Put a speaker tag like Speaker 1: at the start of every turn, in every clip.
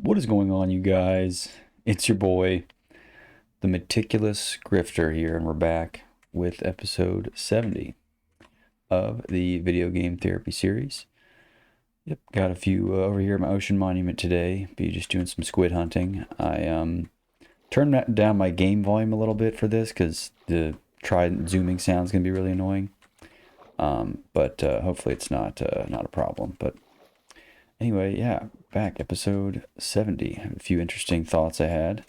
Speaker 1: What is going on, you guys? It's your boy, the meticulous grifter here, and we're back with episode 70 of the video game therapy series. Yep, got a few over here at my ocean monument today. Be just doing some squid hunting. I turned down my game volume a little bit for this because the trident zooming sound is gonna be really annoying. But hopefully it's not a problem. But anyway, yeah, back episode 70. A few interesting thoughts I had.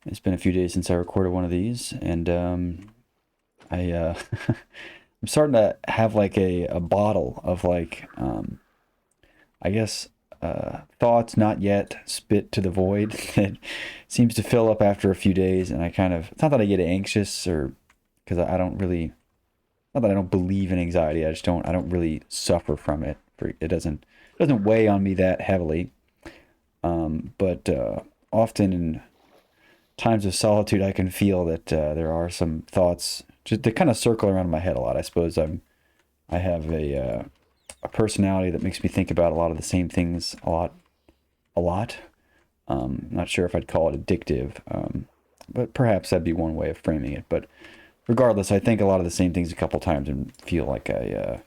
Speaker 1: It's been a few days since I recorded one of these, and I'm starting to have like a bottle of like I guess thoughts not yet spit to the void that seems to fill up after a few days, and it's not that I get anxious or because I don't really, not that I don't believe in anxiety, I don't really suffer from it. It doesn't weigh on me that heavily. But often in times of solitude, I can feel that there are some thoughts just that kind of circle around in my head a lot. I suppose I have a personality that makes me think about a lot of the same things a lot. Not sure if I'd call it addictive, but perhaps that'd be one way of framing it. But regardless, I think a lot of the same things a couple times and feel like I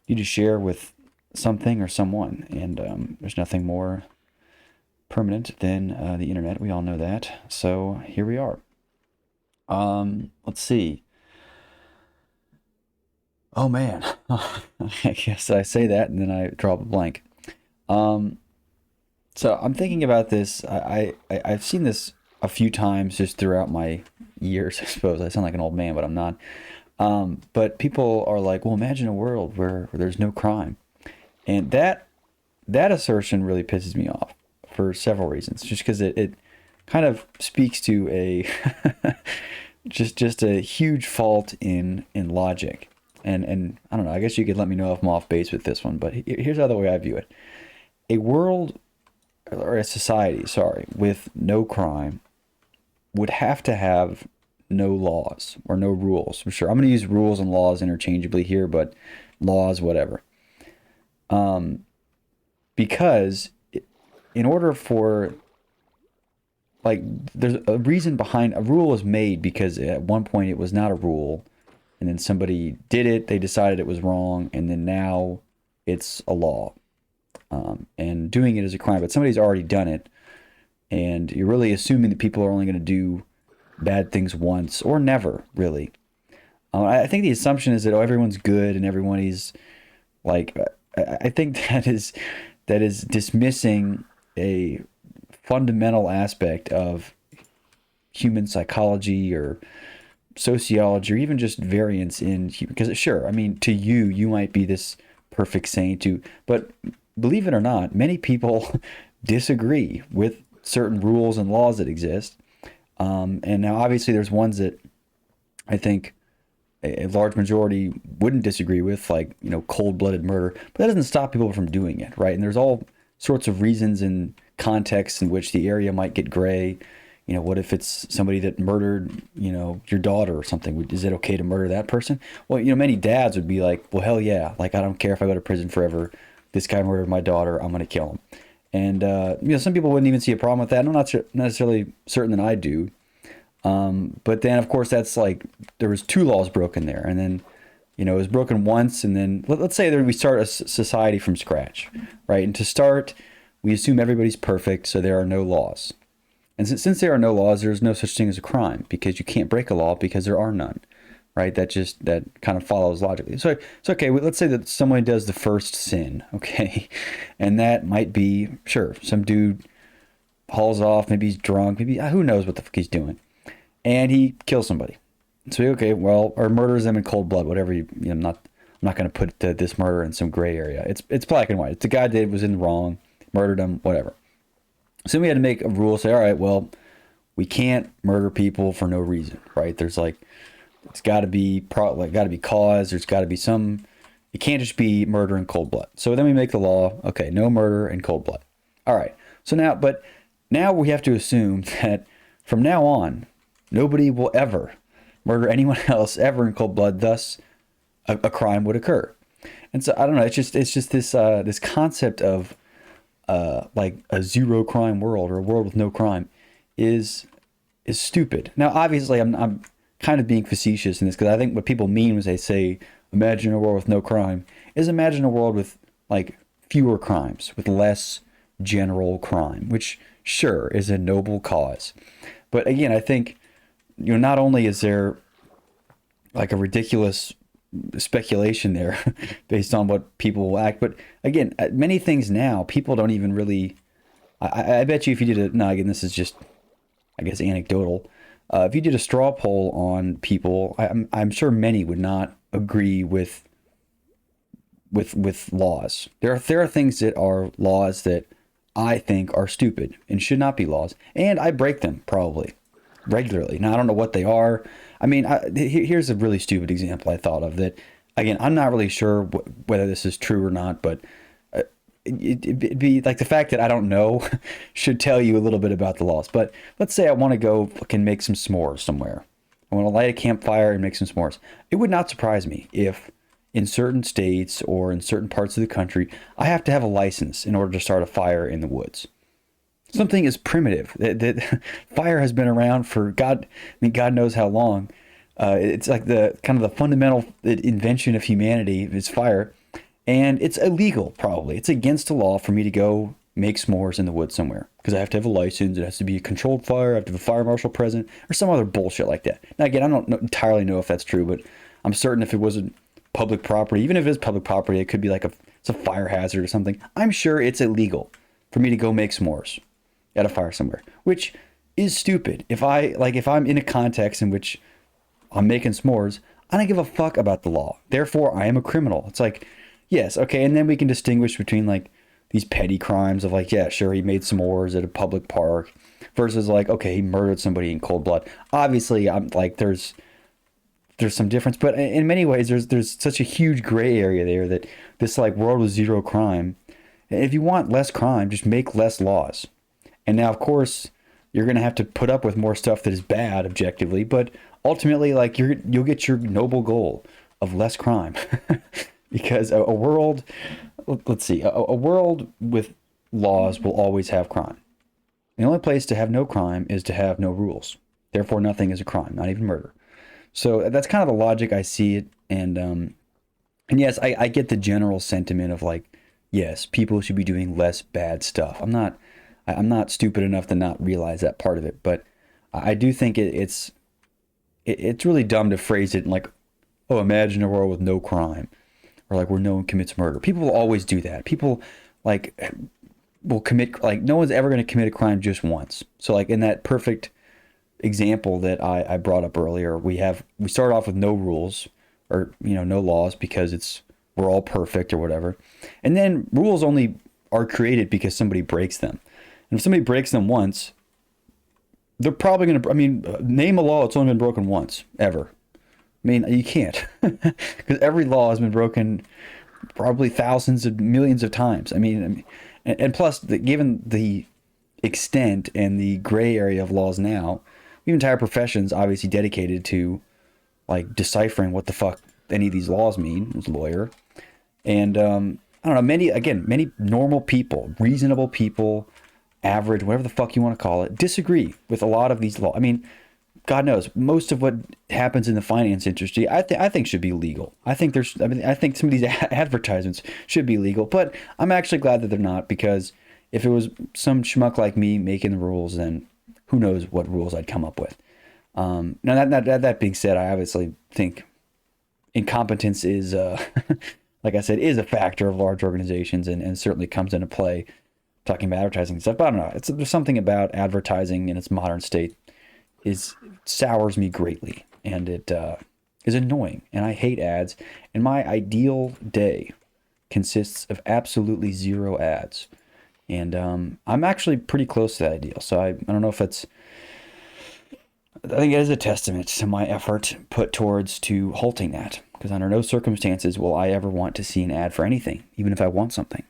Speaker 1: need to share with something or someone, and there's nothing more permanent than the internet. We all know that. So here we are. Let's see. Oh man, I guess I say that and then I draw a blank. So I'm thinking about this. I've seen this a few times just throughout my years. I suppose I sound like an old man, but I'm not. But people are like, well, imagine a world where there's no crime. And that assertion really pisses me off for several reasons. Just because it kind of speaks to a just a huge fault in logic. And I don't know, I guess you could let me know if I'm off base with this one, but here's the other way I view it. A world, or a society, sorry, with no crime would have to have no laws or no rules. I'm sure I'm going to use rules and laws interchangeably here, but laws, whatever. Because in order for, like, there's a reason behind a rule is made because at one point it was not a rule, and then somebody did it, they decided it was wrong, and then now it's a law. And doing it is a crime, but somebody's already done it, and you're really assuming that people are only going to do bad things once or never, really. I think the assumption is that everyone's good and everyone is like, I think that is dismissing a fundamental aspect of human psychology or sociology, or even just variance in, because sure, I mean, to you might be this perfect saint but believe it or not, many people disagree with certain rules and laws that exist. And now obviously there's ones that I think a large majority wouldn't disagree with, like, cold-blooded murder, but that doesn't stop people from doing it, right? And there's all sorts of reasons and contexts in which the area might get gray. What if it's somebody that murdered, your daughter or something? Is it okay to murder that person? Well, many dads would be like, well, hell yeah. Like, I don't care if I go to prison forever. This guy murdered my daughter. I'm going to kill him. And, some people wouldn't even see a problem with that. I'm not necessarily certain that I do. But then, of course, that's like, there was two laws broken there. And then, it was broken once. And then let's say that we start a society from scratch, right? And to start, we assume everybody's perfect, so there are no laws. And since there are no laws, there's no such thing as a crime, because you can't break a law because there are none, right? That kind of follows logically. So it's okay. Let's say that someone does the first sin, okay? And that might be, sure, some dude hauls off, maybe he's drunk, maybe, who knows what the fuck he's doing. And he kills somebody. So, okay, well, or murders them in cold blood, whatever, I'm not going to put this murder in some gray area. It's black and white. It's the guy that was in the wrong, murdered him, whatever. So we had to make a rule, say, all right, well, we can't murder people for no reason, right? There's like, it's got to be cause. There's got to be some. It can't just be murder in cold blood. So then we make the law. Okay, no murder in cold blood. All right. So now we have to assume that from now on, nobody will ever murder anyone else ever in cold blood. Thus, a crime would occur. And so I don't know. It's just this concept of like a zero crime world or a world with no crime is stupid. Now, obviously, I'm kind of being facetious in this because I think what people mean when they say imagine a world with no crime is imagine a world with like fewer crimes, with less general crime, which sure is a noble cause. But again, I think not only is there like a ridiculous speculation there based on what people will act, but again, many things now people don't even really. I bet you if you did a no, again, this is just I guess anecdotal. If you did a straw poll on people, I'm sure many would not agree with laws. There are things that are laws that I think are stupid and should not be laws, and I break them probably regularly. Now I don't know what they are. I mean, here's a really stupid example I thought of that. Again, I'm not really sure whether this is true or not, but it'd be like the fact that I don't know should tell you a little bit about the laws. But let's say I want to go fucking make some s'mores somewhere. I want to light a campfire and make some s'mores. It would not surprise me if in certain states or in certain parts of the country, I have to have a license in order to start a fire in the woods. Something as primitive that fire has been around for God knows how long. It's like the kind of the fundamental invention of humanity is fire, and it's illegal. Probably it's against the law for me to go make s'mores in the woods somewhere because I have to have a license. It has to be a controlled fire. I have to have a fire marshal present or some other bullshit like that. Now again, I don't entirely know if that's true, but I'm certain if it wasn't public property, even if it is public property, it could be like it's a fire hazard or something. I'm sure it's illegal for me to go make s'mores at a fire somewhere, which is stupid. If I'm in a context in which I'm making s'mores, I don't give a fuck about the law. Therefore, I am a criminal. It's like, yes, okay, and then we can distinguish between like these petty crimes of like, yeah, sure, he made s'mores at a public park versus like, okay, he murdered somebody in cold blood. Obviously, I'm like, there's some difference, but in many ways, there's such a huge gray area there that this like world with zero crime. If you want less crime, just make less laws. And now, of course, you're going to have to put up with more stuff that is bad objectively, but ultimately, like you'll get your noble goal of less crime, because a world, let's see, a world with laws will always have crime. The only place to have no crime is to have no rules. Therefore, nothing is a crime, not even murder. So that's kind of the logic I see it, and yes, I get the general sentiment of like, yes, people should be doing less bad stuff. I'm not stupid enough to not realize that part of it, but I do think it's really dumb to phrase it like, oh, imagine a world with no crime, or like where no one commits murder. People will always do that. People like will commit, like no one's ever going to commit a crime just once. So like in that perfect example that I brought up earlier, we start off with no rules or no laws because we're all perfect or whatever, and then rules only are created because somebody breaks them. And if somebody breaks them once, they're probably going to, name a law that's only been broken once, ever. I mean, you can't. Because every law has been broken probably thousands of millions of times. And plus, given the extent and the gray area of laws now, we have entire professions obviously dedicated to, like, deciphering what the fuck any of these laws mean, as a lawyer. And, I don't know, many normal people, reasonable people, average, whatever the fuck you want to call it, disagree with a lot of these laws. I mean, God knows, most of what happens in the finance industry, I think should be legal. I think some of these advertisements should be legal, but I'm actually glad that they're not, because if it was some schmuck like me making the rules, then who knows what rules I'd come up with. Now that being said, I obviously think incompetence is, like I said, is a factor of large organizations and certainly comes into play talking about advertising and stuff. But I don't know. There's something about advertising in its modern state sours me greatly, and it is annoying, and I hate ads. And my ideal day consists of absolutely zero ads, and I'm actually pretty close to that ideal. So I don't know if I think it is a testament to my effort put towards to halting that, because under no circumstances will I ever want to see an ad for anything, even if I want something,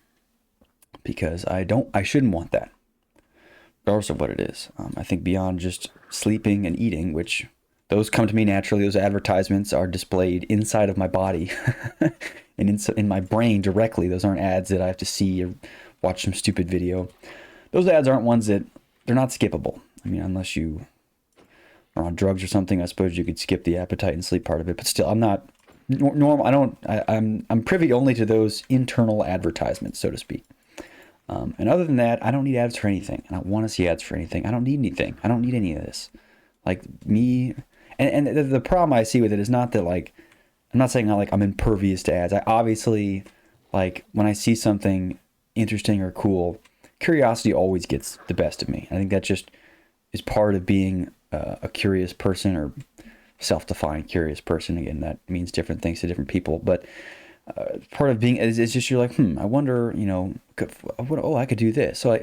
Speaker 1: because I shouldn't want that, regardless of what it is. I think beyond just sleeping and eating, which those come to me naturally, those advertisements are displayed inside of my body and in my brain directly. Those aren't ads that I have to see or watch some stupid video. Those ads aren't ones that, they're not skippable. I mean, unless you are on drugs or something, I suppose you could skip the appetite and sleep part of it. But still, I'm not normal. I'm privy only to those internal advertisements, so to speak. And other than that, I don't need ads for anything. I don't want to see ads for anything. I don't need anything. I don't need any of this. Like me, and the problem I see with it is not that, like, I'm not saying I'm impervious to ads. I obviously, like, when I see something interesting or cool, curiosity always gets the best of me. I think that just is part of being a curious person, or self-defined curious person. Again, that means different things to different people, but part of being is just, you're like, I wonder, I could do this. So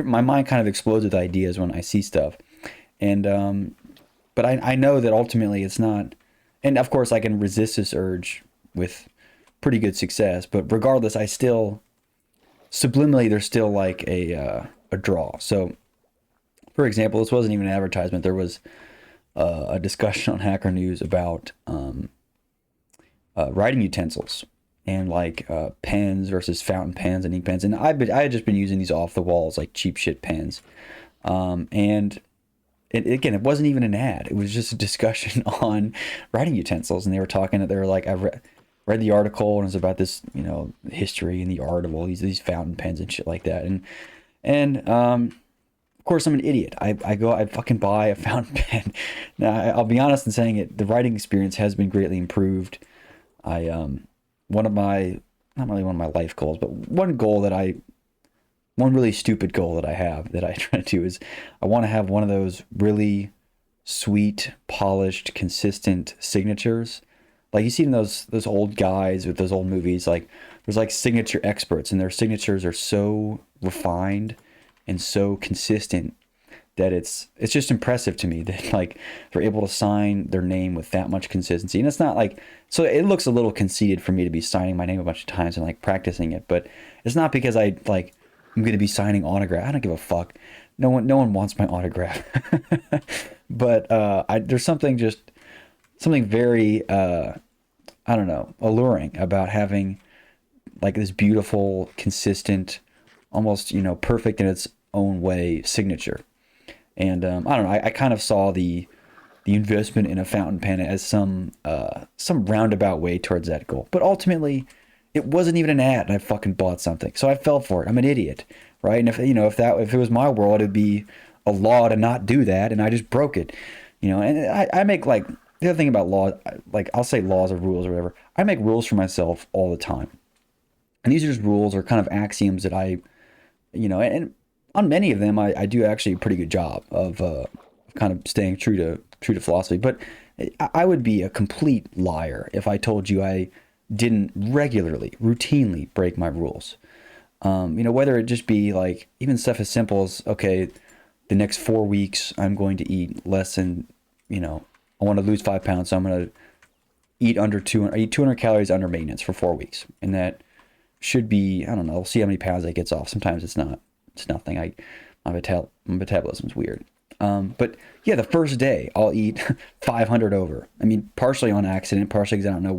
Speaker 1: my mind kind of explodes with ideas when I see stuff, and but I know that ultimately it's not, and of course I can resist this urge with pretty good success, but regardless, I still subliminally, there's still like a draw. So for example, this wasn't even an advertisement. There was a discussion on Hacker News about writing utensils, and like pens versus fountain pens and ink pens. And I had just been using these off the walls, like cheap shit pens. And again, it wasn't even an ad. It was just a discussion on writing utensils. And they were like, I read the article, and it was about this, history and the art of all these fountain pens and shit like that. And of course, I'm an idiot. I fucking buy a fountain pen. Now, I'll be honest in saying it, the writing experience has been greatly improved. Not really one of my life goals, but one really stupid goal that I have, that I try to do, is I want to have one of those really sweet, polished, consistent signatures. Like you see in those old guys with those old movies, like there's like signature experts, and their signatures are so refined and so consistent that it's just impressive to me that like they're able to sign their name with that much consistency. And it's not like, so it looks a little conceited for me to be signing my name a bunch of times and like practicing it, but it's not because I'm going to be signing autograph. I don't give a fuck. No one wants my autograph. But there's something very I don't know, alluring about having like this beautiful, consistent, almost perfect in its own way signature. And I don't know, I kind of saw the investment in a fountain pen as some roundabout way towards that goal. But ultimately, it wasn't even an ad, and I fucking bought something. So I fell for it. I'm an idiot, right? And if it was my world, it'd be a law to not do that, and I just broke it. And I make, like, the other thing about law, like, I'll say laws or rules or whatever. I make rules for myself all the time. And these are just rules or kind of axioms that and on many of them, I do actually a pretty good job of kind of staying true to philosophy. But I would be a complete liar if I told you I didn't regularly, routinely break my rules. Whether it just be like even stuff as simple as, okay, the next 4 weeks I'm going to eat less than, I want to lose 5 pounds, so I'm going to eat under 200 calories under maintenance for 4 weeks, and that should be, I don't know, we'll see how many pounds that gets off. Sometimes it's not. It's nothing. My metabolism's weird. But yeah, the first day I'll eat 500 over. I mean, partially on accident, partially because I don't know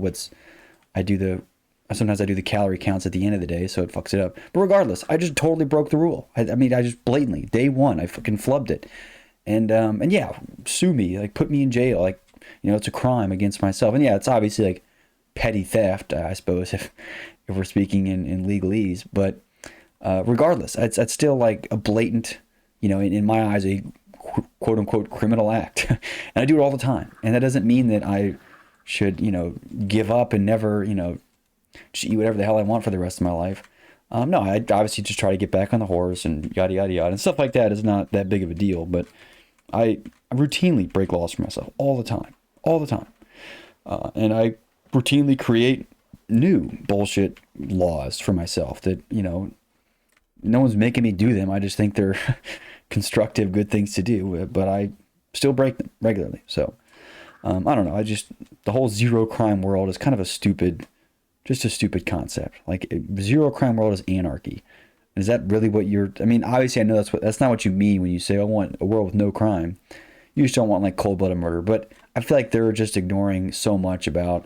Speaker 1: sometimes I do the calorie counts at the end of the day, so it fucks it up. But regardless, I just totally broke the rule. I just blatantly, day one, I fucking flubbed it. And yeah, sue me, like put me in jail. Like, it's a crime against myself. And yeah, it's obviously like petty theft, I suppose, if we're speaking in legalese. But regardless, it's still like a blatant, in my eyes, a quote unquote criminal act. And I do it all the time. And that doesn't mean that I should, give up and never, just eat whatever the hell I want for the rest of my life. No, I obviously just try to get back on the horse and yada, yada, yada. And stuff like that is not that big of a deal. But I routinely break laws for myself all the time. And I routinely create new bullshit laws for myself that, no one's making me do them. I just think they're constructive, good things to do, but I still break them regularly. So, I don't know. The whole zero crime world is kind of a stupid concept. Like, zero crime world is anarchy. Is that really what obviously I know that's not what you mean when you say, I want a world with no crime. You just don't want like cold-blooded murder, but I feel like they're just ignoring so much about,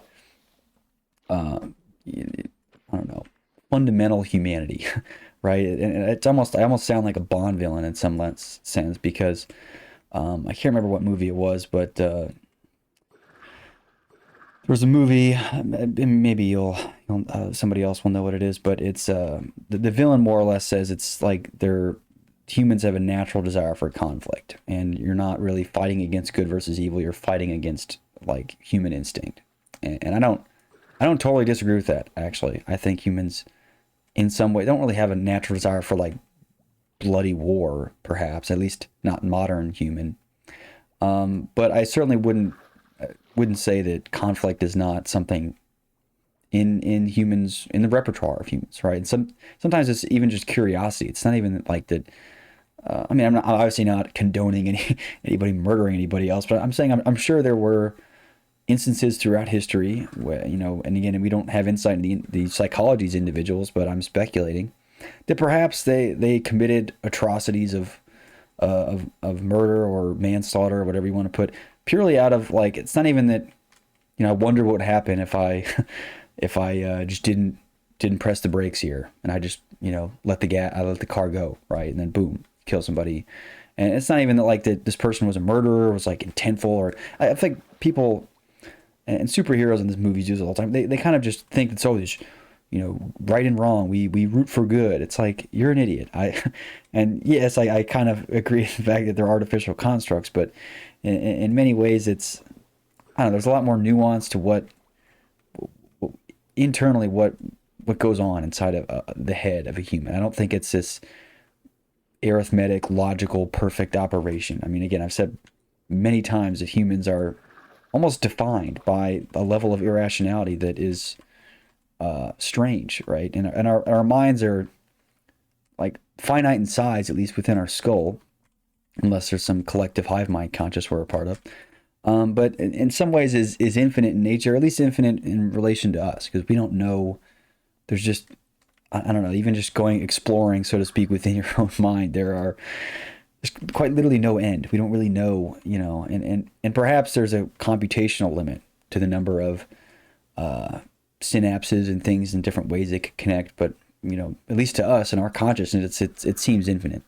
Speaker 1: I don't know, fundamental humanity. right? And it's almost, I almost sound like a Bond villain in some sense because I can't remember what movie it was, but there was a movie. Maybe somebody else will know what it is, but it's the villain more or less says it's like they're humans have a natural desire for conflict, and you're not really fighting against good versus evil. You're fighting against like human instinct, and I don't totally disagree with that. Actually, I think humans in some way don't really have a natural desire for like bloody war, perhaps at least not modern human. But I certainly wouldn't say that conflict is not something in humans in the repertoire of humans, right? And sometimes it's even just curiosity. It's not even like that. I mean, I'm obviously not condoning anybody murdering anybody else, but I'm saying I'm sure there were instances throughout history where, and again, we don't have insight into the psychologies of individuals, but I'm speculating that perhaps they committed atrocities of murder or manslaughter or whatever you want to put, purely out of like, it's not even that, I wonder what would happen if I if I just didn't press the brakes here and I just I let the car go, right, and then boom, kill somebody. And it's not even that like that this person was a murderer, was like intentful, or I think people and superheroes in these movies use it all the time. They kind of just think it's always, right and wrong. We root for good. It's like, you're an idiot. And yes, I kind of agree with the fact that they're artificial constructs, but in many ways it's, I don't know, there's a lot more nuance to what internally what goes on inside of the head of a human. I don't think it's this arithmetic, logical, perfect operation. I mean, again, I've said many times that humans are almost defined by a level of irrationality that is strange, right? And our minds are like finite in size, at least within our skull, unless there's some collective hive mind conscious we're a part of. But in some ways is infinite in nature, or at least infinite in relation to us, because we don't know. There's just, I don't know, even just going exploring, so to speak, within your own mind, there's quite literally no end. We don't really know, and perhaps there's a computational limit to the number of synapses and things in different ways they could connect. But at least to us and our consciousness, it seems infinite.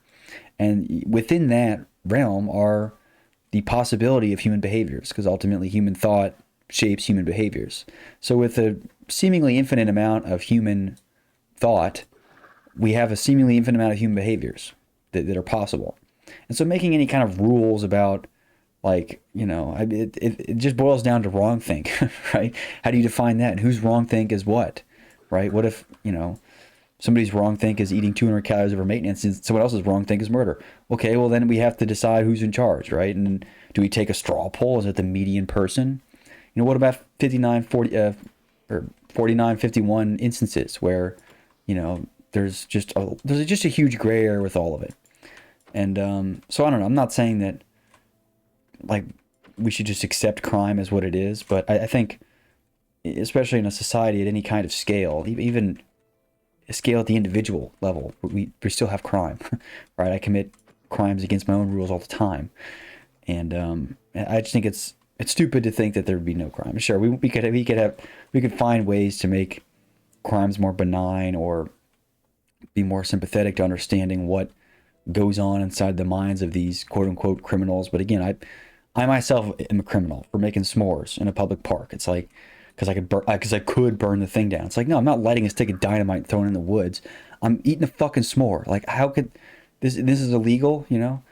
Speaker 1: And within that realm are the possibility of human behaviors, because ultimately human thought shapes human behaviors. So with a seemingly infinite amount of human thought, we have a seemingly infinite amount of human behaviors that are possible. And so making any kind of rules about like, it just boils down to wrong think, right? How do you define that? And whose wrong think is what, right? What if, somebody's wrong think is eating 200 calories over maintenance and someone else's wrong think is murder? Okay, well then we have to decide who's in charge, right? And do we take a straw poll? Is it the median person? What about 59, 40, or 49, 51 instances where, there's just a huge gray area with all of it. And so I don't know. I'm not saying that like we should just accept crime as what it is, but I think, especially in a society at any kind of scale, even a scale at the individual level, we still have crime, right? I commit crimes against my own rules all the time, and I just think it's stupid to think that there would be no crime. Sure, we could find ways to make crimes more benign or be more sympathetic to understanding what goes on inside the minds of these quote unquote criminals. But again, I myself am a criminal for making s'mores in a public park. It's like, because I could burn the thing down. It's like, no, I'm not lighting a stick of dynamite and throwing it in the woods. I'm eating a fucking s'more. Like, how could this is illegal, and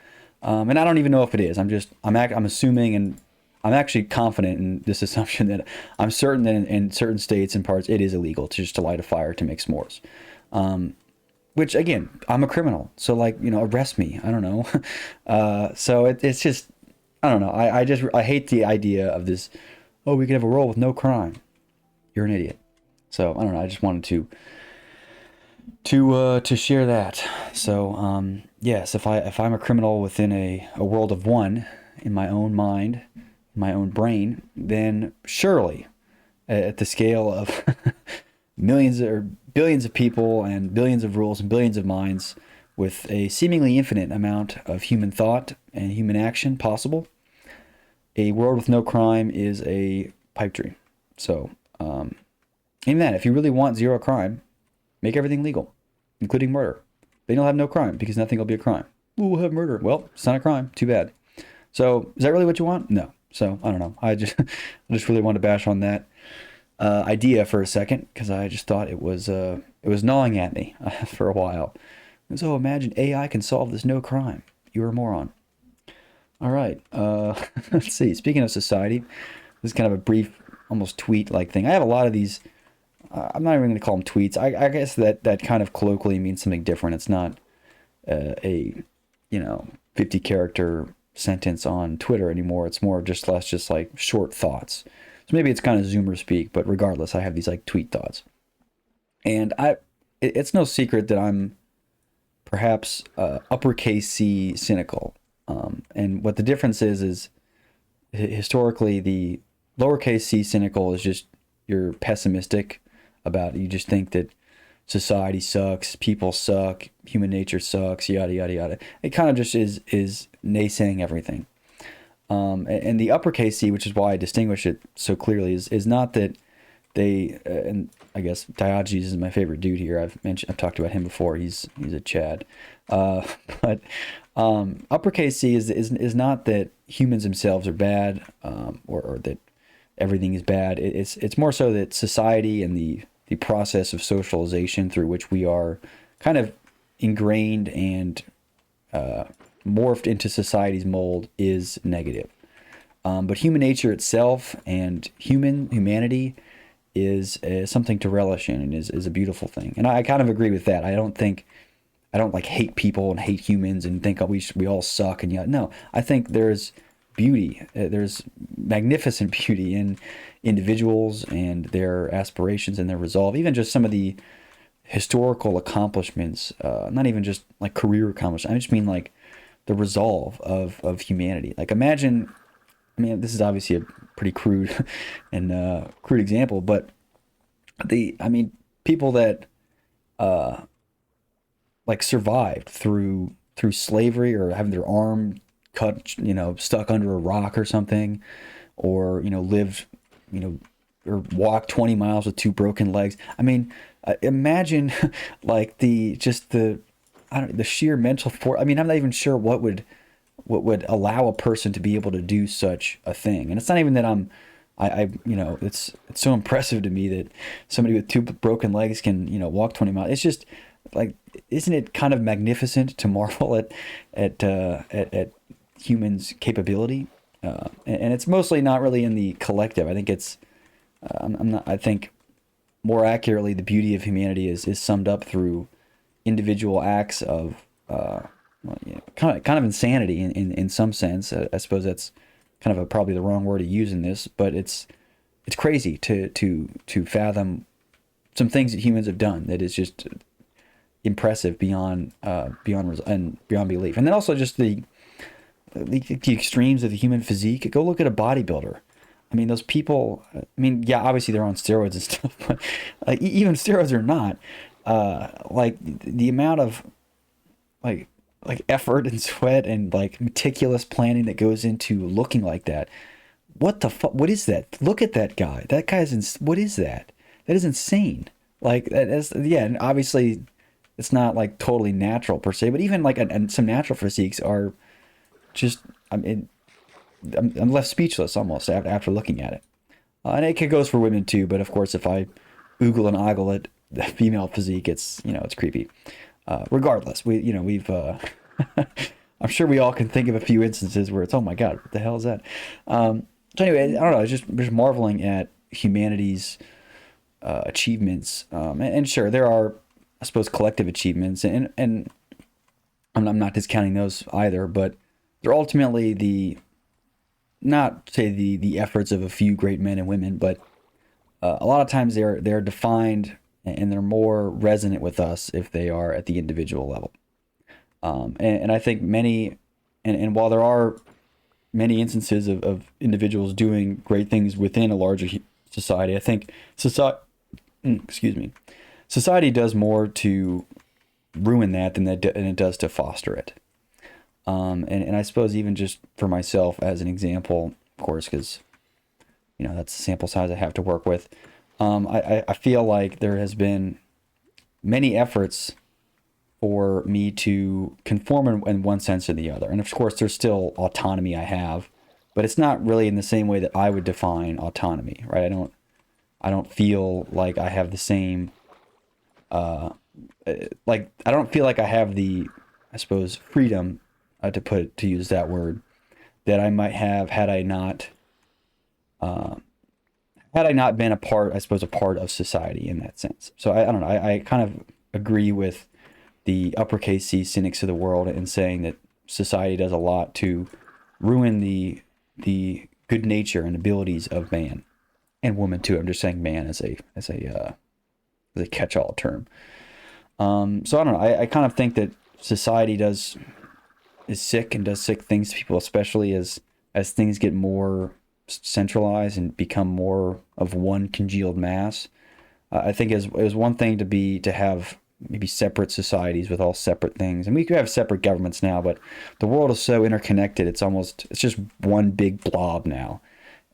Speaker 1: I don't even know if it is. I'm assuming, and I'm actually confident in this assumption that I'm certain that in certain states and parts it is illegal to light a fire to make s'mores. Which again, I'm a criminal, so like, arrest me. I don't know. So it's just, I don't know. I hate the idea of this. Oh, we could have a world with no crime. You're an idiot. So I don't know. I just wanted to share that. So yes, if I'm a criminal within a world of one in my own mind, my own brain, then surely at the scale of millions or billions of people and billions of rules and billions of minds with a seemingly infinite amount of human thought and human action possible, a world with no crime is a pipe dream. So, even that, if you really want zero crime, make everything legal, including murder. then you'll have no crime because nothing will be a crime. Ooh, we'll have murder. Well, it's not a crime. Too bad. So is that really what you want? No. So I don't know. I just really wanted to bash on that idea for a second because I just thought it was gnawing at me for a while. So imagine AI can solve this no crime. You're a moron. All right. Let's see. Speaking of society, this is kind of a brief, almost tweet-like thing. I have a lot of these. I'm not even going to call them tweets. I guess that kind of colloquially means something different. It's not a 50 character sentence on Twitter anymore. It's more just less just like short thoughts. So maybe it's kind of Zoomer speak, but regardless, I have these like tweet thoughts. And it's no secret that I'm perhaps uppercase C cynical. And what the difference is historically the lowercase c cynical is just you're pessimistic about it. You just think that society sucks, people suck, human nature sucks, yada yada yada. It kind of just is naysaying everything. And the uppercase C, which is why I distinguish it so clearly, is not that they and I guess Diogenes is my favorite dude here. I've talked about him before. He's a Chad, but uppercase C is not that humans themselves are bad, or that everything is bad. It's more so that society and the process of socialization through which we are kind of ingrained and morphed into society's mold is negative. But human nature itself and humanity is something to relish in and is a beautiful thing. And I kind of agree with that. I don't like hate people and hate humans and think we all suck and yet no. I think there's beauty. There's magnificent beauty in individuals and their aspirations and their resolve. Even just some of the historical accomplishments, not even just like career accomplishments. I just mean like the resolve of humanity. Like imagine, I mean, this is obviously a pretty crude and crude example, but people that like survived through slavery or having their arm cut, stuck under a rock or something, or lived, or walked 20 miles with two broken legs. I mean, imagine like the sheer mental force. I mean, I'm not even sure what would allow a person to be able to do such a thing. And it's not even that it's so impressive to me that somebody with two broken legs can, walk 20 miles. It's just like, isn't it kind of magnificent to marvel at humans' capability? And it's mostly not really in the collective. I think it's, I think more accurately, the beauty of humanity is summed up through individual acts of, kind of insanity in some sense. I suppose that's kind of probably the wrong word to use in this, but it's crazy to fathom some things that humans have done that is just impressive beyond belief. And then also just the extremes of the human physique. Go look at a bodybuilder. I mean, those people. I mean, yeah, obviously they're on steroids and stuff, but like even steroids or not, like the amount of like effort and sweat and like meticulous planning that goes into looking like that. What the fuck? What is that? Look at that guy. That guy's what is that? That is insane. Like that is, yeah, and obviously it's not like totally natural per se, but even like and some natural physiques are just. I'm left speechless almost after looking at it, and it goes for women too. But of course, if I oogle and ogle at the female physique, it's it's creepy. Regardless, we've I'm sure we all can think of a few instances where it's, oh my God, what the hell is that? So anyway, I don't know. Just marveling at humanity's achievements, and sure there are, I suppose, collective achievements, and I'm not discounting those either, but they're ultimately not say the efforts of a few great men and women, but a lot of times they're defined and they're more resonant with us if they are at the individual level. And I think many, and while there are many instances of individuals doing great things within a larger society, I think society does more to ruin that than it does to foster it. And I suppose even just for myself as an example, of course, because that's the sample size I have to work with. I feel like there has been many efforts for me to conform in one sense or the other. And of course, there's still autonomy I have, but it's not really in the same way that I would define autonomy, right? I don't feel like I have the same, like I don't feel like I have the, I suppose, freedom to use that word that I might have had I not been a part, I suppose, a part of society in that sense. So I don't know. I kind of agree with the uppercase C cynics of the world in saying that society does a lot to ruin the good nature and abilities of man and woman too. I'm just saying man as a catch-all term. So I don't know. I kind of think that society is sick and does sick things to people, especially as things get more centralized and become more of one congealed mass. I think it is one thing to have maybe separate societies with all separate things, and we could have separate governments now, but the world is so interconnected. It's just one big blob now,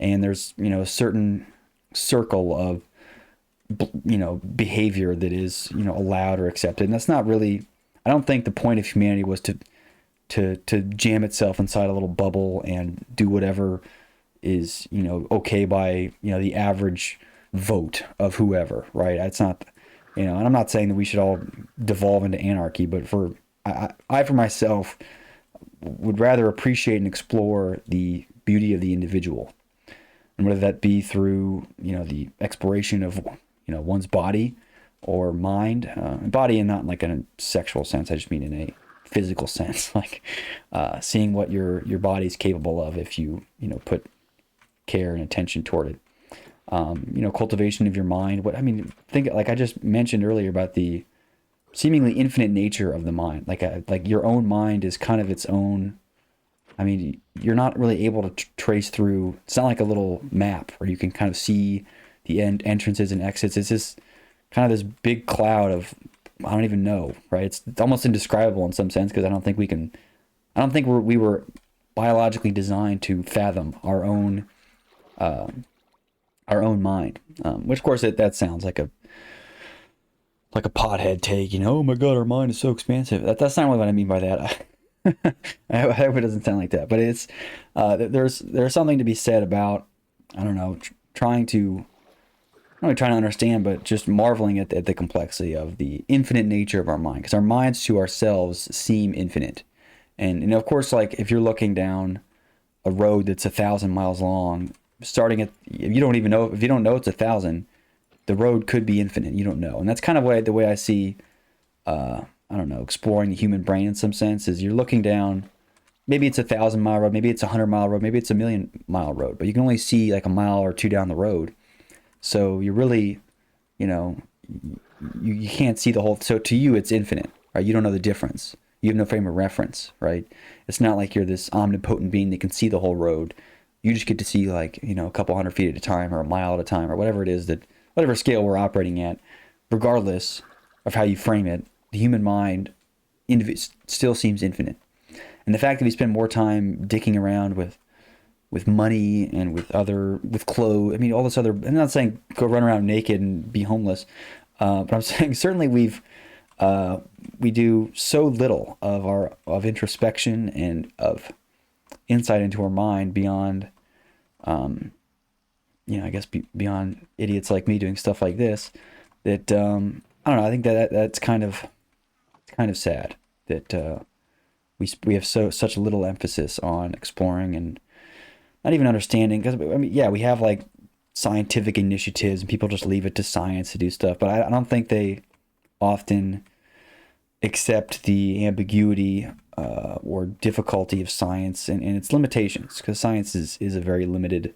Speaker 1: and there's a certain circle of behavior that is allowed or accepted, and that's not really. I don't think the point of humanity was to jam itself inside a little bubble and do whatever is okay by the average vote of whoever, right? It's not, and I'm not saying that we should all devolve into anarchy, but I for myself would rather appreciate and explore the beauty of the individual, and whether that be through the exploration of one's body or mind, body, and not in like a sexual sense. I just mean in a physical sense, like seeing what your body is capable of if you put care and attention toward it. Cultivation of your mind. Think like I just mentioned earlier about the seemingly infinite nature of the mind. Like your own mind is kind of its own. You're not really able to trace through. It's not like a little map where you can kind of see the entrances and exits. It's just kind of this big cloud of, I don't even know, right? It's almost indescribable in some sense because I don't think we were biologically designed to fathom our own mind. Which of course that sounds like a pothead take, oh my God, our mind is so expansive. That's not really what I mean by that. I hope it doesn't sound like that, but it's there's something to be said about, I don't know, trying to not only trying to understand, but just marveling at the complexity of the infinite nature of our mind, because our minds to ourselves seem infinite. And of course, like if you're looking down a road that's 1,000 miles long, starting at, if you don't know it's 1,000, the road could be infinite. You don't know. And that's kind of the way I see, I don't know, exploring the human brain in some sense is you're looking down, maybe it's 1,000-mile road, maybe it's 100-mile road, maybe it's 1,000,000-mile road, but you can only see like a mile or two down the road. So you're really, you can't see the whole, so to you it's infinite, right? You don't know the difference. You have no frame of reference, right? It's not like you're this omnipotent being that can see the whole road. You just get to see like, a couple hundred feet at a time or a mile at a time or whatever it is whatever scale we're operating at, regardless of how you frame it, the human mind still seems infinite. And the fact that we spend more time dicking around with money and with clothes, all this other, I'm not saying go run around naked and be homeless, but I'm saying certainly we do so little of introspection and of insight into our mind beyond, I guess beyond idiots like me doing stuff like this, that, I don't know, I think that's kind of sad that, we have such little emphasis on exploring and not even understanding, because we have like scientific initiatives and people just leave it to science to do stuff, but I don't think they often accept the ambiguity or difficulty of science and its limitations, because science is a very limited,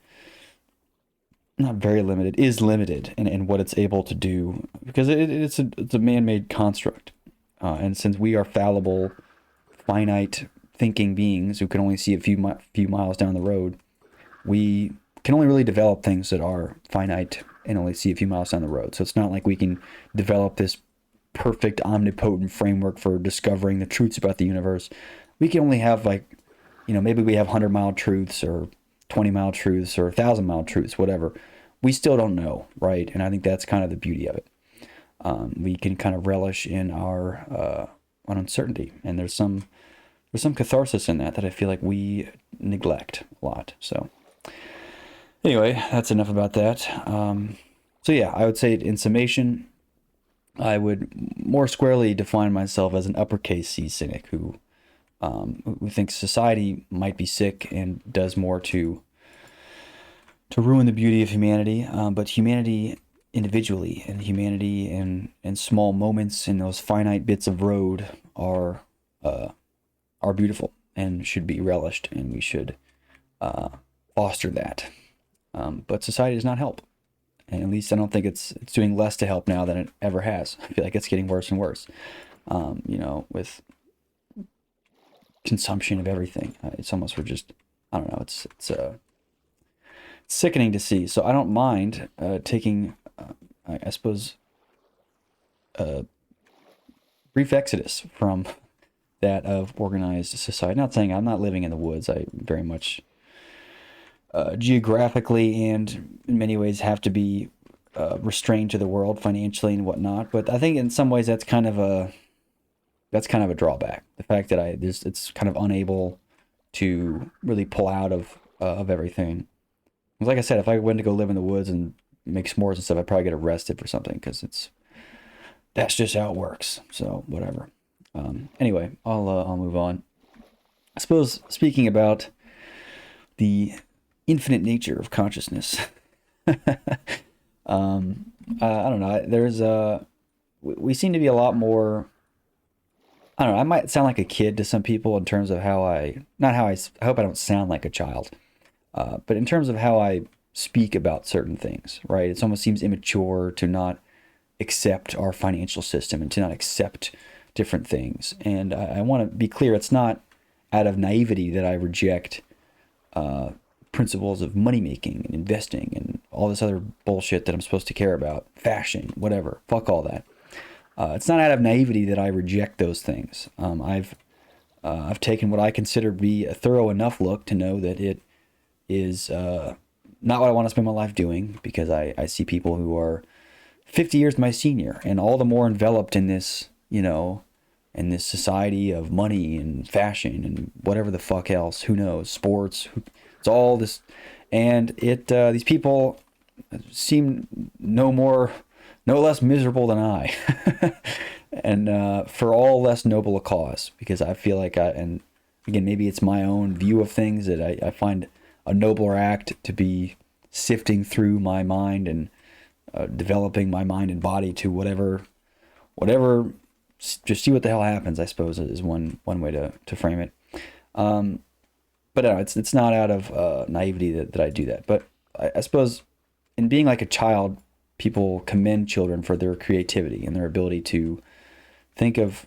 Speaker 1: not very limited, is limited in what it's able to do, because it's a man-made construct, and since we are fallible, finite thinking beings who can only see a few miles down the road, we can only really develop things that are finite and only see a few miles down the road. So it's not like we can develop this perfect omnipotent framework for discovering the truths about the universe. We can only have maybe we have 100-mile truths or 20-mile truths or 1,000-mile truths, whatever. We still don't know, right? And I think that's kind of the beauty of it. We can kind of relish in our on uncertainty, and there's some catharsis in that I feel like we neglect a lot. So anyway, that's enough about that. So yeah, I would say in summation, I would more squarely define myself as an uppercase C cynic who thinks society might be sick and does more to ruin the beauty of humanity, but humanity individually and humanity in small moments in those finite bits of road are beautiful and should be relished, and we should foster that. But society does not help, and at least I don't think it's doing less to help now than it ever has. I feel like it's getting worse and worse. With consumption of everything, it's almost we're just I don't know. It's sickening to see. So I don't mind taking, I suppose, a brief exodus from that of organized society. Not saying I'm not living in the woods. I very much geographically and in many ways have to be restrained to the world financially and whatnot. But I think in some ways that's kind of a drawback. The fact that it's kind of unable to really pull out of everything. Like I said, if I went to go live in the woods and make s'mores and stuff, I'd probably get arrested for something because that's just how it works. So whatever. Anyway, I'll move on. I suppose speaking about the infinite nature of consciousness, I don't know. We seem to be a lot more. I don't know. I might sound like a kid to some people in terms of I hope I don't sound like a child. But in terms of how I speak about certain things, right? It almost seems immature to not accept our financial system and to not accept different things. And I want to be clear, it's not out of naivety that I reject principles of money making and investing and all this other bullshit that I'm supposed to care about, fashion, whatever. Fuck all that. It's not out of naivety that I reject those things. I've taken what I consider to be a thorough enough look to know that it is not what I want to spend my life doing, because I see people who are 50 years my senior and all the more enveloped in this, in this society of money and fashion and whatever the fuck else, who knows, sports, it's all this. And these people seem no less miserable than I and for all less noble a cause, because I feel like and again, maybe it's my own view of things that I find a nobler act to be sifting through my mind and developing my mind and body to whatever, just see what the hell happens, I suppose, is one way to frame it. But no, it's not out of naivety that I do that. But I suppose in being like a child, people commend children for their creativity and their ability to think of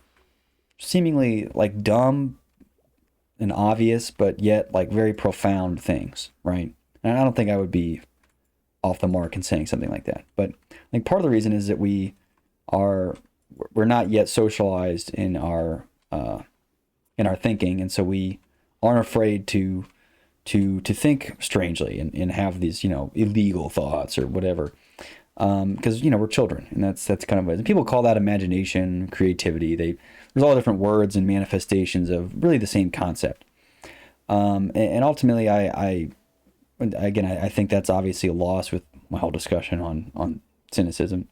Speaker 1: seemingly like dumb and obvious, but yet like very profound things, right? And I don't think I would be off the mark in saying something like that. But I think part of the reason is that we're not yet socialized in our thinking, and so we aren't afraid to think strangely and have these illegal thoughts or whatever, because we're children, and that's kind of what, and people call that imagination, creativity. There's all different words and manifestations of really the same concept. And ultimately, I think that's obviously a loss with my whole discussion on cynicism.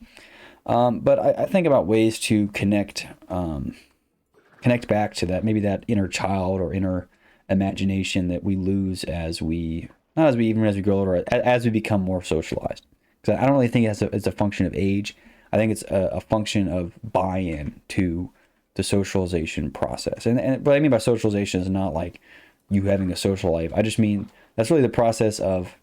Speaker 1: But I think about ways to connect back to that, maybe that inner child or inner imagination that we lose as we grow older, as we become more socialized. Because I don't really think it's a function of age. I think it's a function of buy-in to the socialization process. And what I mean by socialization is not like you having a social life. I just mean that's really the process of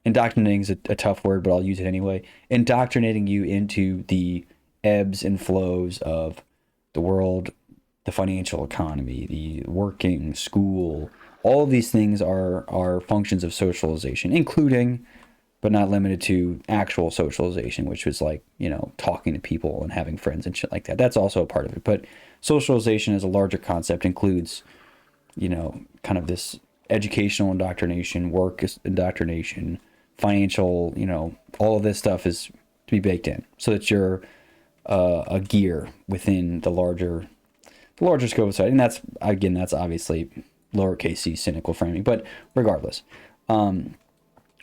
Speaker 1: indoctrinating is a tough word, but I'll use it anyway. Indoctrinating you into the ebbs and flows of the world, the financial economy, the working, school. All of these things are functions of socialization, including, but not limited to, actual socialization, which was like, talking to people and having friends and shit like that. That's also a part of it. But socialization as a larger concept includes, kind of this educational indoctrination, work indoctrination, financial, all of this stuff is to be baked in so that you're a gear within the larger the larger scope of society. And that's, again, that's obviously lowercase c cynical framing. But regardless,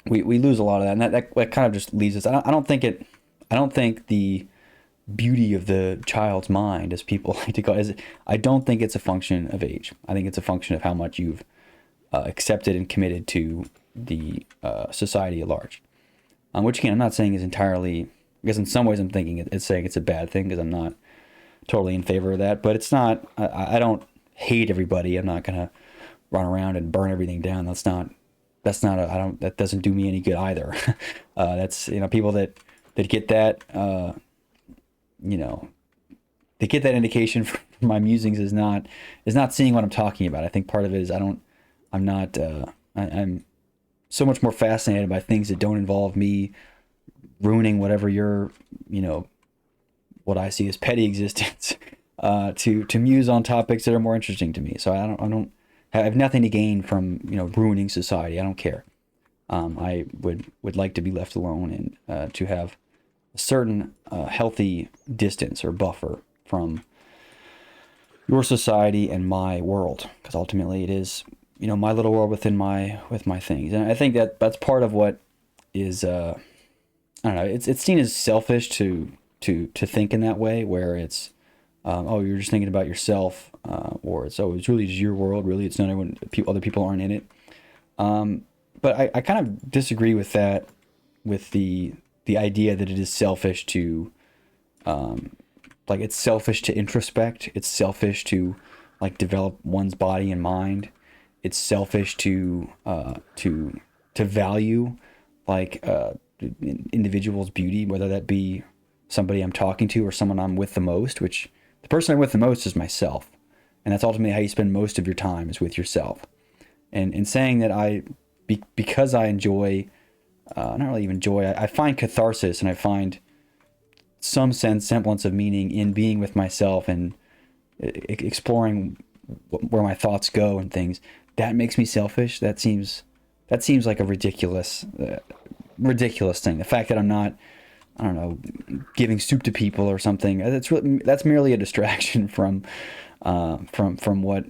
Speaker 1: we lose a lot of that, and that kind of just leaves us. I don't think the beauty of the child's mind, as people like to call it, I don't think it's a function of age. I think it's a function of how much you've accepted and committed to the society at large. Which, again, I'm not saying is entirely, I guess in some ways I'm thinking it's saying it's a bad thing, because I'm not totally in favor of that. But it's not, I don't hate everybody. I'm not going to run around and burn everything down. That doesn't do me any good either. That's, people that get that, they get that indication from my musings is not seeing what I'm talking about. I think part of it is I'm so much more fascinated by things that don't involve me ruining whatever your, what I see as petty existence, to muse on topics that are more interesting to me. So I have nothing to gain from, ruining society. I don't care. I would like to be left alone, and to have a certain healthy distance or buffer from your society and my world, because ultimately it is, my little world with my things. And I think that's part of what is, I don't know, it's seen as selfish to think in that way, where it's, you're just thinking about yourself, or it's really just your world. Really, it's not everyone. Other people aren't in it. But I kind of disagree with that, with the idea that it is selfish to, it's selfish to introspect. It's selfish to develop one's body and mind. It's selfish to value individual's beauty, whether that be somebody I'm talking to or someone I'm with the most, which the person I'm with the most is myself. And that's ultimately how you spend most of your time, is with yourself. And saying that because I enjoy, not really even joy, I find catharsis, and I find some semblance of meaning in being with myself and exploring where my thoughts go and things. That makes me selfish. That seems like a ridiculous thing. The fact that I'm not, I don't know, giving soup to people or something, that's merely a distraction from what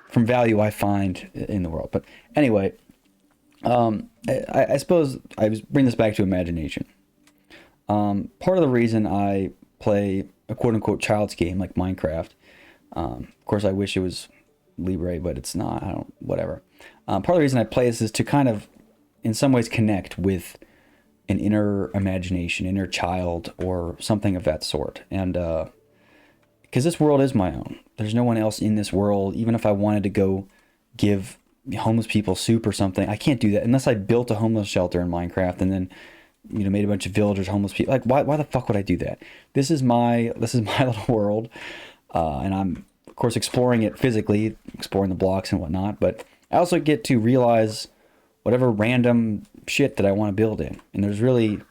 Speaker 1: from value I find in the world. But anyway, I suppose I bring this back to imagination. Part of the reason I play a quote unquote child's game like Minecraft, of course I wish it was Libre, but it's not. Whatever. Part of the reason I play this is to kind of, in some ways, connect with an inner imagination, inner child, or something of that sort. And because this world is my own. There's no one else in this world. Even if I wanted to go give homeless people soup or something, I can't do that unless I built a homeless shelter in Minecraft and then made a bunch of villagers homeless people. Why the fuck would I do that? This is my little world, and I'm of course exploring it physically, exploring the blocks and whatnot. But I also get to realize whatever random shit that I want to build in. And there's really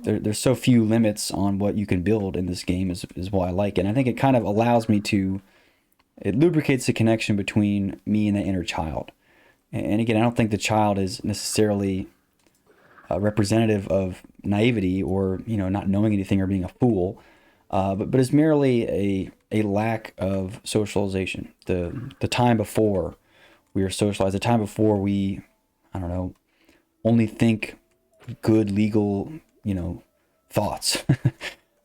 Speaker 1: there's so few limits on what you can build in this game is why I like it. And I think it kind of allows me to, it lubricates the connection between me and the inner child. And again, I don't think the child is necessarily representative of naivety or, not knowing anything or being a fool, but it's merely a lack of socialization. The time before we are socialized, the time before we, I don't know, only think good legal, thoughts.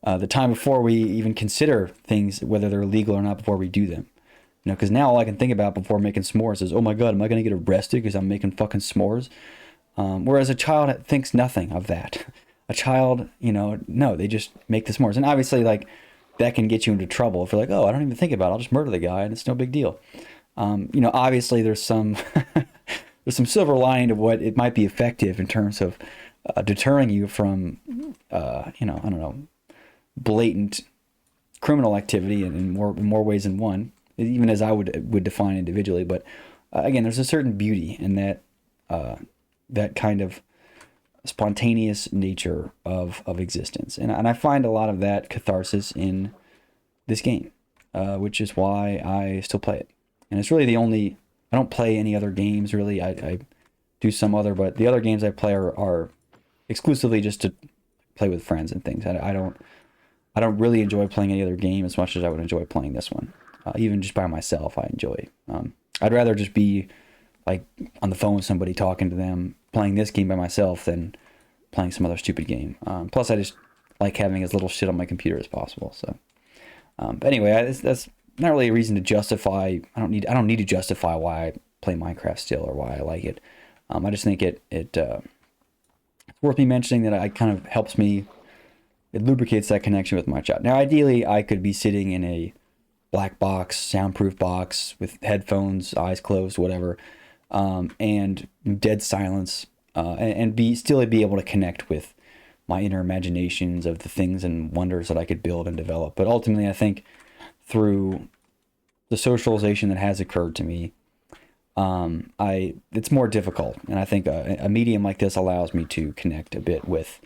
Speaker 1: The time before we even consider things, whether they're legal or not, before we do them. Because now all I can think about before making s'mores is, oh my God, am I going to get arrested because I'm making fucking s'mores? Whereas a child thinks nothing of that. A child, no, they just make the s'mores. And obviously, that can get you into trouble if you're like, oh, I don't even think about it. I'll just murder the guy and it's no big deal. Obviously there's some there's some silver lining to what it might be effective in terms of deterring you from, I don't know, blatant criminal activity in more ways than one, even as I would define individually. But again, there's a certain beauty in that kind of spontaneous nature of existence. And I find a lot of that catharsis in this game, which is why I still play it. And it's really the only, I don't play any other games really. I do some other, but the other games I play are exclusively just to play with friends and things. I I don't really enjoy playing any other game as much as I would enjoy playing this one. Even just by myself, I enjoy. I'd rather just be like on the phone with somebody talking to them, playing this game by myself than playing some other stupid game. Plus, I just like having as little shit on my computer as possible. So, but anyway, that's not really a reason to justify. I don't need to justify why I play Minecraft still or why I like it. I just think it's worth me mentioning that it kind of helps me. It lubricates that connection with my child. Now, ideally, I could be sitting in a black box, soundproof box with headphones, eyes closed, whatever, and dead silence, and still be able to connect with my inner imaginations of the things and wonders that I could build and develop. But ultimately, I think through the socialization that has occurred to me, it's more difficult, and I think a medium like this allows me to connect a bit with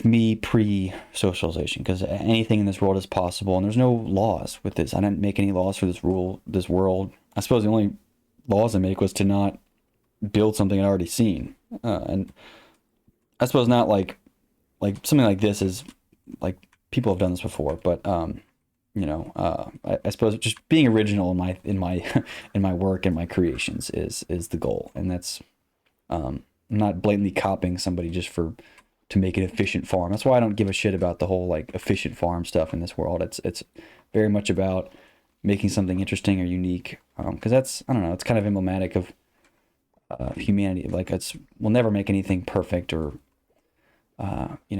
Speaker 1: me pre-socialization, because anything in this world is possible, and there's no laws with this. I didn't make any laws for this world. I suppose the only laws I make was to not build something I'd already seen, and I suppose not like something like this is like people have done this before, but I suppose just being original in my work and my creations is the goal, and that's not blatantly copying somebody just to make an efficient farm. That's why I don't give a shit about the whole like efficient farm stuff in this world. It's very much about making something interesting or unique, because that's, I don't know, it's kind of emblematic of humanity. Like we'll never make anything perfect, or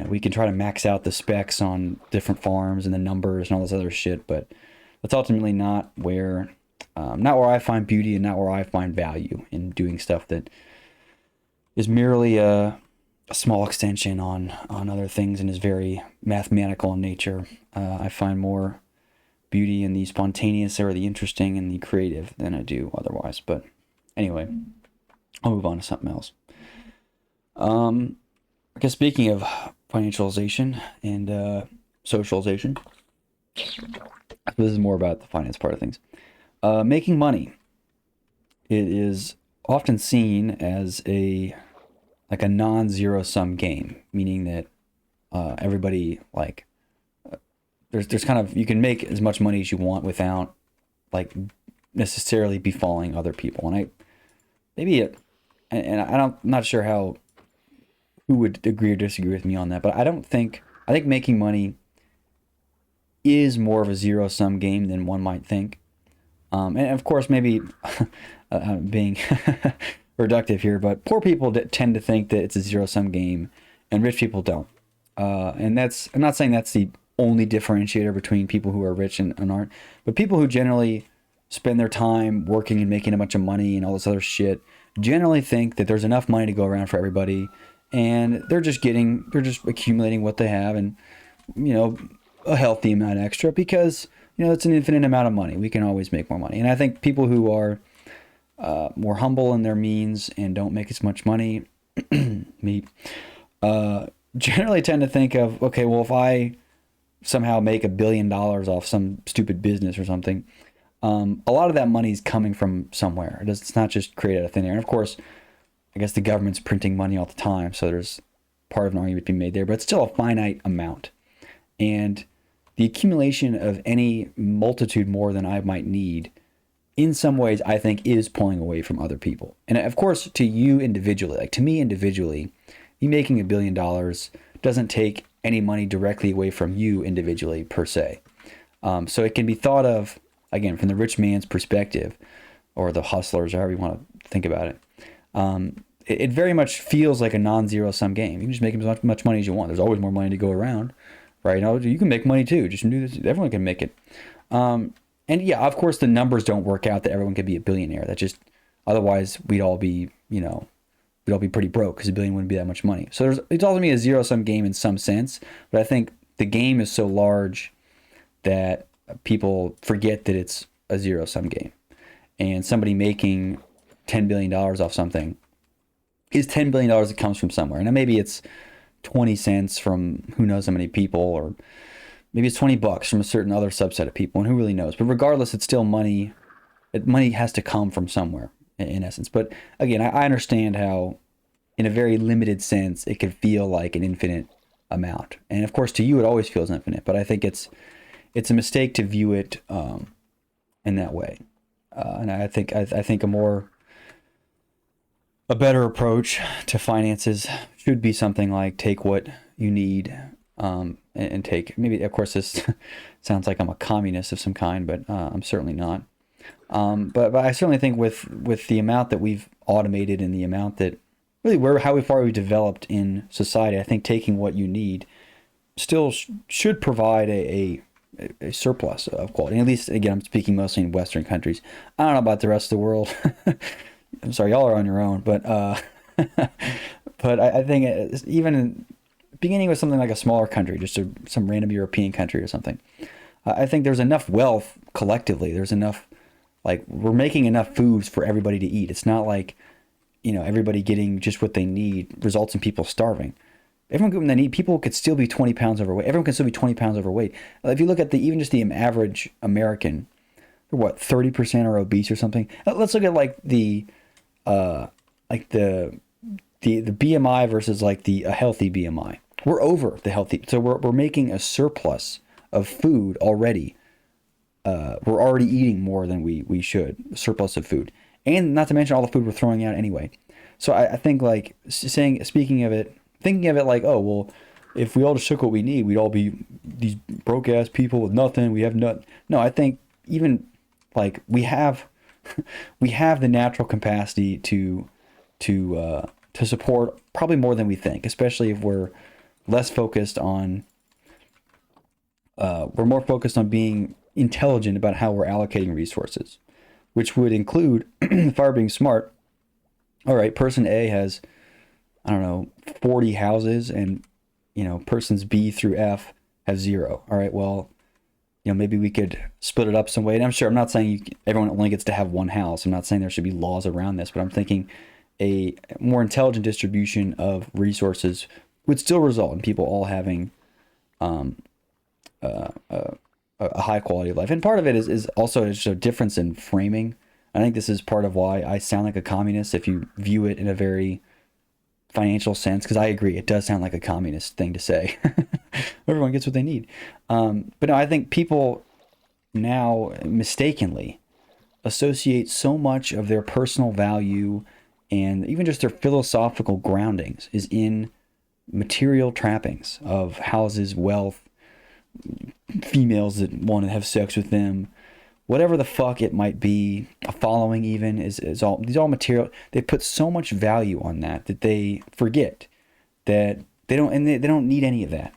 Speaker 1: we can try to max out the specs on different farms and the numbers and all this other shit, but that's ultimately not where I find beauty and not where I find value in doing stuff that is merely a small extension on other things and is very mathematical in nature. I find more beauty in the spontaneous or the interesting and the creative than I do otherwise. But anyway, I'll move on to something else. I guess speaking of financialization and socialization, this is more about the finance part of things. Making money. It is often seen as a non-zero sum game, meaning that everybody there's kind of, you can make as much money as you want without like necessarily befalling other people. And I'm not sure who would agree or disagree with me on that, but I think making money is more of a zero sum game than one might think. And of course, maybe being reductive here, but poor people tend to think that it's a zero sum game and rich people don't. And I'm not saying that's the only differentiator between people who are rich and aren't, but people who generally spend their time working and making a bunch of money and all this other shit generally think that there's enough money to go around for everybody, and they're just accumulating what they have, and a healthy amount extra, because it's an infinite amount of money. We can always make more money. And I think people who are more humble in their means and don't make as much money, me, generally tend to think of, okay, well, if I somehow make $1 billion off some stupid business or something, a lot of that money is coming from somewhere. It's not just created out of thin air. And of course, I guess the government's printing money all the time, so there's part of an argument being made there, but it's still a finite amount. And the accumulation of any multitude more than I might need, in some ways, I think is pulling away from other people. And of course, to you individually, like to me individually, you making $1 billion doesn't take any money directly away from you individually per se. So it can be thought of, again, from the rich man's perspective, or the hustlers, or however you want to think about it. It very much feels like a non-zero sum game. You can just make as much money as you want. There's always more money to go around, right? You can make money too. Just do this. Everyone can make it. And yeah, of course, the numbers don't work out that everyone could be a billionaire. That just, otherwise we'd all be pretty broke, because $1 billion wouldn't be that much money. So it's ultimately a zero sum game in some sense, but I think the game is so large that people forget that it's a zero sum game. And somebody making $10 billion off something is $10 billion that comes from somewhere. Now maybe it's 20 cents from who knows how many people, or maybe it's $20 from a certain other subset of people, and who really knows. But regardless, it's still money. Money has to come from somewhere, in essence. But again, I understand how, in a very limited sense, it could feel like an infinite amount. And of course, to you, it always feels infinite. But I think it's a mistake to view it in that way. And I think a better approach to finances should be something like take what you need, and take, maybe, of course, this sounds like I'm a communist of some kind, but I'm certainly not. But I certainly think with the amount that we've automated and the amount that really how far we've developed in society, I think taking what you need still should provide a surplus of quality. And at least, again, I'm speaking mostly in Western countries. I don't know about the rest of the world. I'm sorry, y'all are on your own, but but I think even beginning with something like a smaller country, just some random European country or something, I think there's enough wealth collectively. There's enough, like, we're making enough foods for everybody to eat. It's not like, everybody getting just what they need results in people starving. Everyone getting what they need, people could still be 20 pounds overweight. Everyone can still be 20 pounds overweight. If you look at even just the average American, they're what, 30% are obese or something. Let's look at like the BMI versus like a healthy BMI. We're over the healthy, so we're making a surplus of food already. We're already eating more than we should, a surplus of food, and not to mention all the food we're throwing out anyway. So I think, like, thinking of it like, oh well, if we all just took what we need, we'd all be these broke ass people with nothing. We have nothing. No, I think even like we have the natural capacity to support probably more than we think, especially if we're less focused on we're more focused on being intelligent about how we're allocating resources, which would include, if I were being smart, all right, person A has, I don't know, 40 houses, and persons B through F have 0. All right, well, maybe we could split it up some way. And I'm not saying everyone only gets to have one house. I'm not saying there should be laws around this, but I'm thinking a more intelligent distribution of resources would still result in people all having a high quality of life. And part of it is also just a difference in framing. I think this is part of why I sound like a communist if you view it in a very financial sense, because I agree, it does sound like a communist thing to say. Everyone gets what they need. But no, I think people now mistakenly associate so much of their personal value and even just their philosophical groundings is in material trappings of houses, wealth, females that want to have sex with them, whatever the fuck it might be, a following even, is all, these all material. They put so much value on that they forget that they don't need any of that.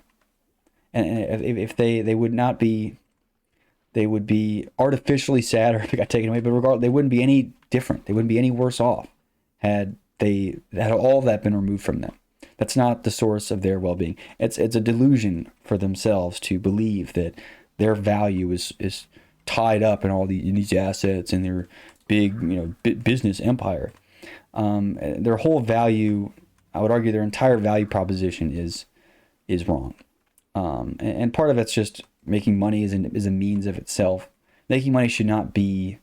Speaker 1: And if they would not be, they would be artificially sad, or if it got taken away, but regardless, they wouldn't be any different. They wouldn't be any worse off had all of that been removed from them. That's not the source of their well-being. It's a delusion for themselves to believe that their value is tied up in all these assets and their big, business empire. Their whole value, I would argue, their entire value proposition is wrong. And part of it's just making money is a means of itself. Making money should not be,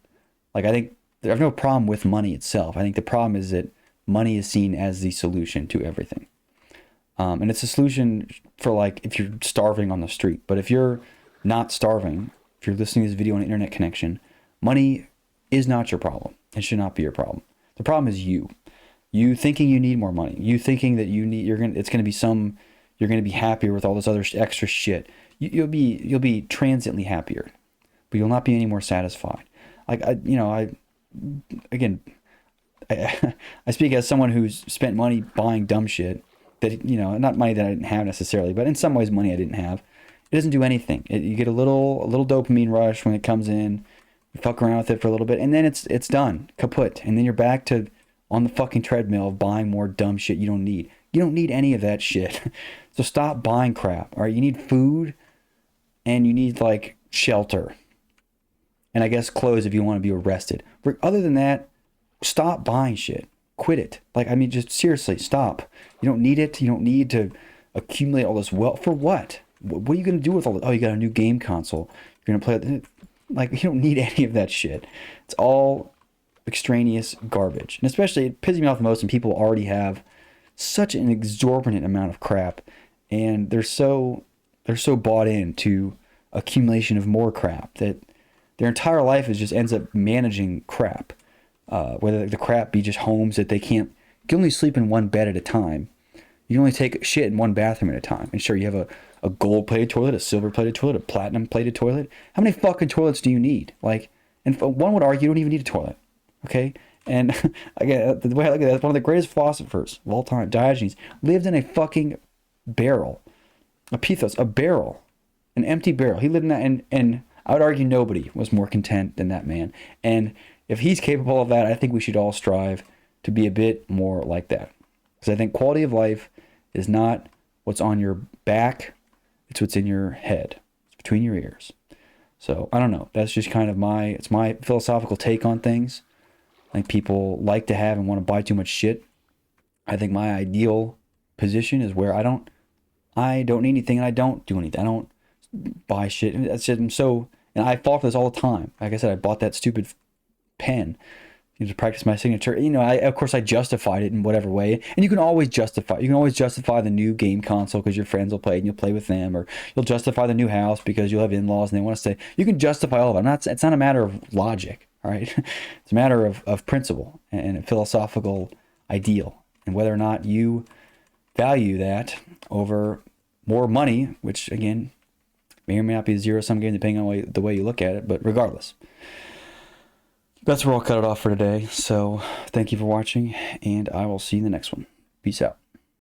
Speaker 1: like, I think I have no problem with money itself. I think the problem is that money is seen as the solution to everything. And it's a solution for, like, if you're starving on the street. But if you're not starving, if you're listening to this video on an internet connection, money is not your problem. It should not be your problem. The problem is you. You thinking you need more money. You thinking that you're going to be happier with all this other extra shit. You'll be transiently happier, but you'll not be any more satisfied. Like, I speak as someone who's spent money buying dumb shit that, not money that I didn't have necessarily, but in some ways money I didn't have. It doesn't do anything. You get a little dopamine rush when it comes in. You fuck around with it for a little bit, and then it's done, kaput, and then you're back to on the fucking treadmill of buying more dumb shit you don't need. You don't need any of that shit. So stop buying crap. All right, you need food, and you need, like, shelter, and I guess clothes if you want to be arrested. Other than that, stop buying shit. Quit it. Like, I mean, just seriously, stop. You don't need it. You don't need to accumulate all this wealth. For what? What are you going to do with all this? Oh, you got a new game console. You're going to play it. Like, you don't need any of that shit. It's all extraneous garbage. And especially, it pisses me off the most when people already have such an exorbitant amount of crap. and they're so bought into accumulation of more crap that their entire life is just ends up managing crap. Whether the crap be just homes that they can only sleep in one bed at a time. You can only take shit in one bathroom at a time. And sure, you have a gold-plated toilet, a silver-plated toilet, a platinum-plated toilet. How many fucking toilets do you need? Like, and one would argue you don't even need a toilet. Okay? And again, the way I look at it, that's one of the greatest philosophers of all time, Diogenes, lived in a fucking barrel. A pithos, a barrel. An empty barrel. He lived in that, and I would argue nobody was more content than that man. And if he's capable of that, I think we should all strive to be a bit more like that. Because I think quality of life is not what's on your back, it's what's in your head. It's between your ears. So, I don't know. That's just kind of my philosophical take on things. I think people like to have and want to buy too much shit. I think my ideal position is where I don't need anything and I don't do anything. I don't buy shit. That's just, and I fall for this all the time. Like I said, I bought that stupid pen to practice my signature. Of course I justified it in whatever way, and you can always justify the new game console because your friends will play it and you'll play with them, or you'll justify the new house because you'll have in-laws and they want to stay. You can justify all of it. It's not a matter of logic, all right? It's a matter of principle and a philosophical ideal, and whether or not you value that over more money, which again may or may not be a zero-sum game depending on the way you look at it, but regardless. That's where I'll cut it off for today. So thank you for watching, and I will see you in the next one. Peace out.